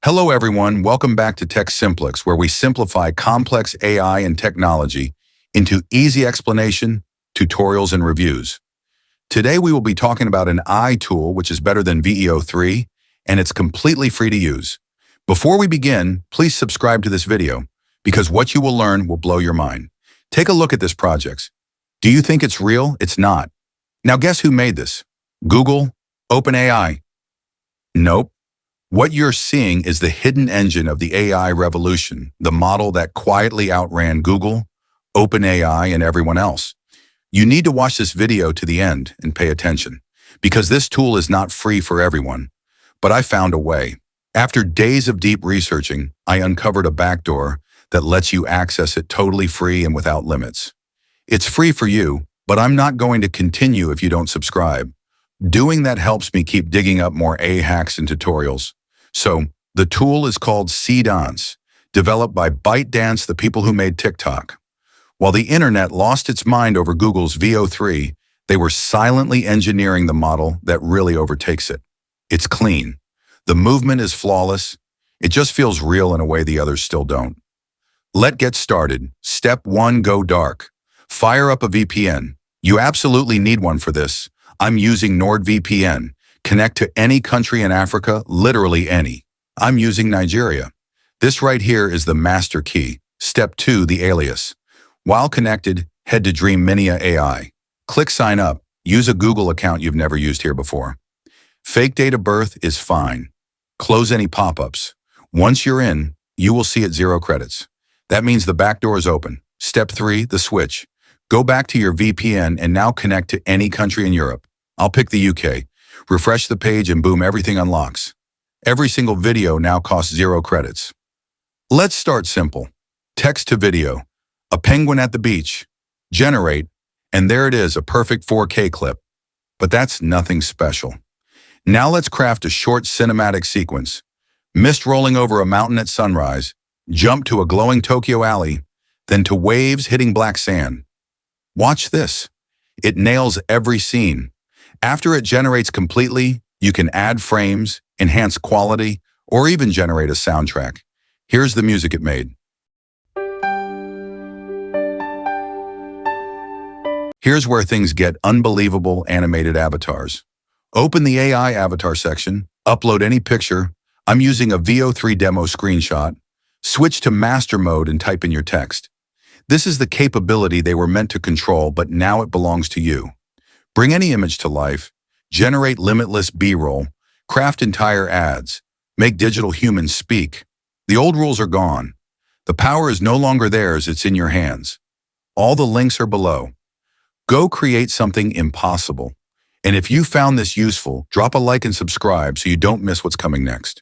Hello everyone, welcome back to Tech Simplex, where we simplify complex AI and technology into easy explanation, tutorials, and reviews. Today we will be talking about an AI tool which is better than VE03, and it's completely free to use. Before we begin, please subscribe to this video, because what you will learn will blow your mind. Take a look at this project. Do you think it's real? It's not. Now guess who made this? Google? OpenAI? Nope. What you're seeing is the hidden engine of the AI revolution, the model that quietly outran Google, OpenAI, and everyone else. You need to watch this video to the end and pay attention, because this tool is not free for everyone. But I found a way. After days of deep researching, I uncovered a backdoor that lets you access it totally free and without limits. It's free for you, but I'm not going to continue if you don't subscribe. Doing that helps me keep digging up more AI hacks and tutorials. So, the tool is called Seedance, developed by ByteDance, the people who made TikTok. While the internet lost its mind over Google's VE03, they were silently engineering the model that really overtakes it. It's clean. The movement is flawless. It just feels real in a way the others still don't. Let's get started. Step 1, go dark. Fire up a VPN. You absolutely need one for this. I'm using NordVPN. Connect to any country in Africa, literally any. I'm using Nigeria. This right here is the master key. Step 2, the alias. While connected, head to Dreamminia AI. Click sign up. Use a Google account you've never used here before. Fake date of birth is fine. Close any pop-ups. Once you're in, you will see it 0 credits. That means the back door is open. Step 3, the switch. Go back to your VPN and now connect to any country in Europe. I'll pick the UK. Refresh the page and boom, everything unlocks. Every single video now costs 0 credits. Let's start simple. Text to video. A penguin at the beach. Generate. And there it is, a perfect 4K clip. But that's nothing special. Now let's craft a short cinematic sequence. Mist rolling over a mountain at sunrise. Jump to a glowing Tokyo alley. Then to waves hitting black sand. Watch this. It nails every scene. After it generates completely, you can add frames, enhance quality, or even generate a soundtrack. Here's the music it made. Here's where things get unbelievable: animated avatars. Open the AI avatar section, upload any picture. I'm using a VE03 demo screenshot. Switch to master mode and type in your text. This is the capability they were meant to control, but now it belongs to you. Bring any image to life, generate limitless B-roll, craft entire ads, make digital humans speak. The old rules are gone. The power is no longer theirs, it's in your hands. All the links are below. Go create something impossible. And if you found this useful, drop a like and subscribe so you don't miss what's coming next.